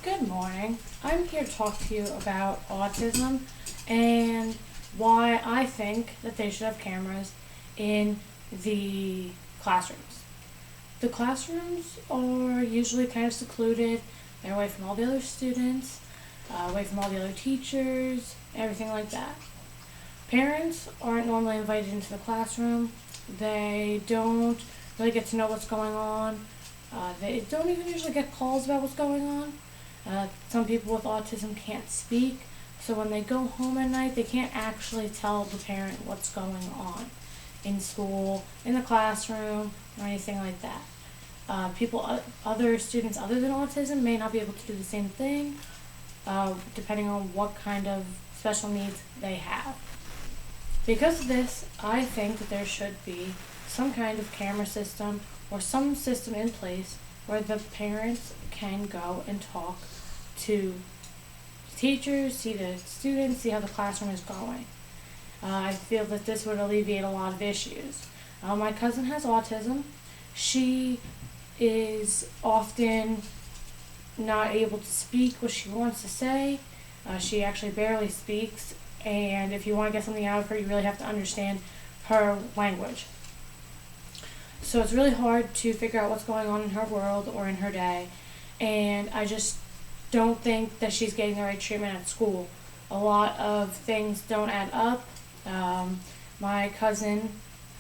Good morning. I'm here to talk to you about autism and why I think that they should have cameras in the classrooms. The classrooms are usually kind of secluded. They're away from all the other students, away from all the other teachers, everything like that. Parents aren't normally invited into the classroom. They don't really get to know what's going on. They don't even usually get calls about what's going on. Some people with autism can't speak, so when they go home at night, they can't actually tell the parent what's going on in school, in the classroom, or anything like that. Other students other than autism may not be able to do the same thing, depending on what kind of special needs they have. Because of this, I think that there should be some kind of camera system or some system in place where the parents can go and talk to teachers, see the students, see how the classroom is going. I feel that this would alleviate a lot of issues. My cousin has autism. She is often not able to speak what she wants to say. She actually barely speaks, and if you want to get something out of her, you really have to understand her language. So it's really hard to figure out what's going on in her world or in her day, and I just don't think that she's getting the right treatment at school. A lot of things don't add up. My cousin,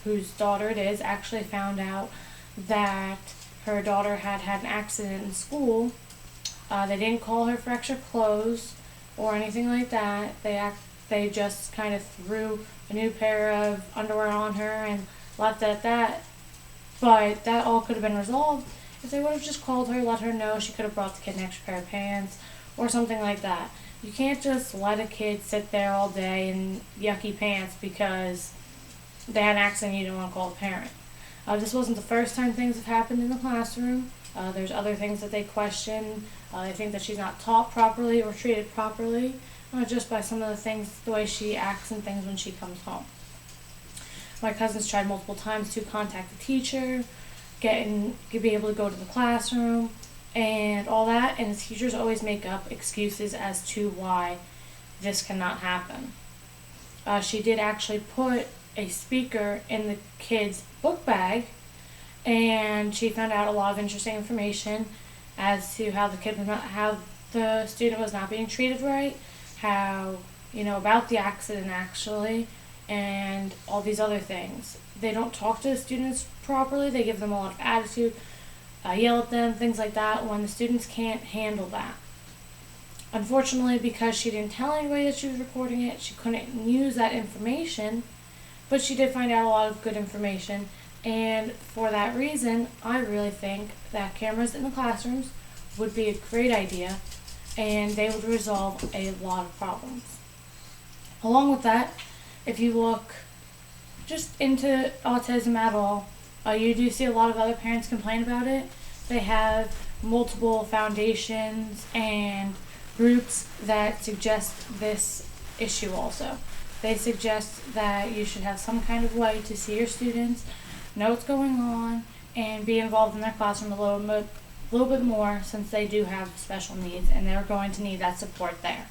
whose daughter it is, actually found out that her daughter had an accident in school. They didn't call her for extra clothes or anything like that. They just kind of threw a new pair of underwear on her and left it at that. But that all could have been resolved if they would have just called her, let her know she could have brought the kid an extra pair of pants or something like that. You can't just let a kid sit there all day in yucky pants because they had an accident and you didn't want to call the parent. This wasn't the first time things have happened in the classroom. There's other things that they question. They think that she's not taught properly or treated properly, just by some of the things, the way she acts and things when she comes home. My cousin's tried multiple times to contact the teacher, be able to go to the classroom, and all that, and the teachers always make up excuses as to why this cannot happen. She did actually put a speaker in the kid's book bag, and she found out a lot of interesting information as to how the student was not being treated right, about the accident actually, and all these other things. They don't talk to the students properly. They give them a lot of attitude, yell at them, things like that, when the students can't handle that. Unfortunately, because she didn't tell anybody that she was recording it, she couldn't use that information, but she did find out a lot of good information, and for that reason, I really think that cameras in the classrooms would be a great idea, and they would resolve a lot of problems. Along with that, if you look just into autism at all, you do see a lot of other parents complain about it. They have multiple foundations and groups that suggest this issue also. They suggest that you should have some kind of way to see your students, know what's going on, and be involved in their classroom a little bit more, since they do have special needs and they're going to need that support there.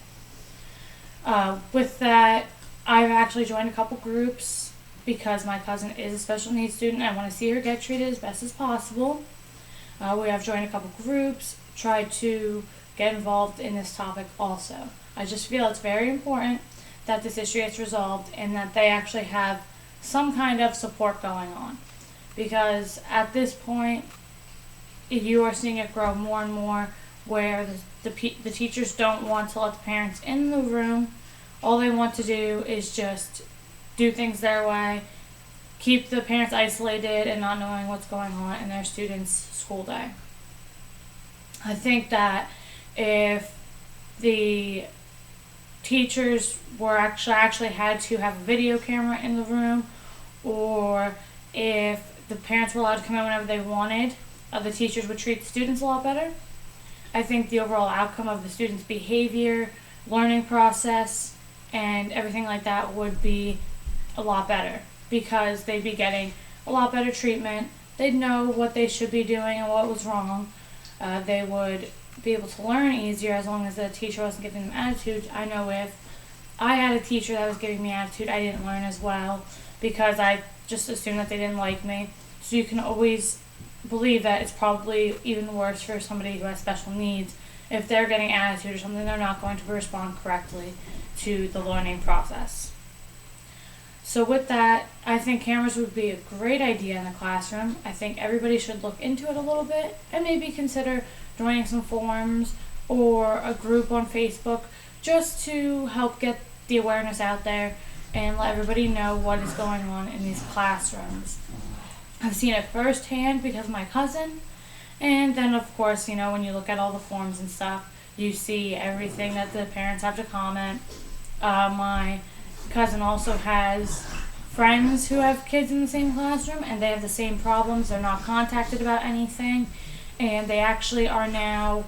With that, I've actually joined a couple groups because my cousin is a special needs student. I want to see her get treated as best as possible. We have joined a couple groups, tried to get involved in this topic also. I just feel it's very important that this issue gets resolved and that they actually have some kind of support going on. Because at this point, you are seeing it grow more and more where the teachers don't want to let the parents in the room. All they want to do is just do things their way, keep the parents isolated and not knowing what's going on in their students' school day. I think that if the teachers were actually had to have a video camera in the room, or if the parents were allowed to come in whenever they wanted, the teachers would treat the students a lot better. I think the overall outcome of the students' behavior, learning process, and everything like that would be a lot better, because they'd be getting a lot better treatment. They'd know what they should be doing and what was wrong. They would be able to learn easier as long as the teacher wasn't giving them attitude. I know if I had a teacher that was giving me attitude, I didn't learn as well because I just assumed that they didn't like me. So you can always believe that it's probably even worse for somebody who has special needs. If they're getting attitude or something, they're not going to respond correctly to the learning process. So with that, I think cameras would be a great idea in the classroom. I think everybody should look into it a little bit and maybe consider joining some forums or a group on Facebook just to help get the awareness out there and let everybody know what is going on in these classrooms. I've seen it firsthand because of my cousin, and then of course, when you look at all the forums and stuff, you see everything that the parents have to comment. My cousin also has friends who have kids in the same classroom, and they have the same problems. They're not contacted about anything, and they actually are now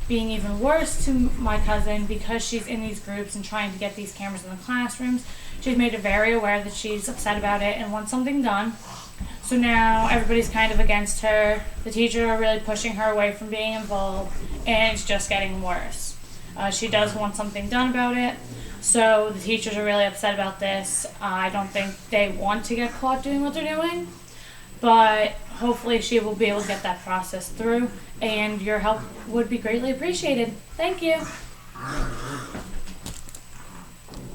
being even worse to my cousin because she's in these groups and trying to get these cameras in the classrooms. She's made it very aware that she's upset about it and wants something done. So now everybody's kind of against her. The teachers are really pushing her away from being involved, and it's just getting worse. She does want something done about it. So the teachers are really upset about this. I don't think they want to get caught doing what they're doing, but hopefully she will be able to get that process through, and your help would be greatly appreciated. Thank you.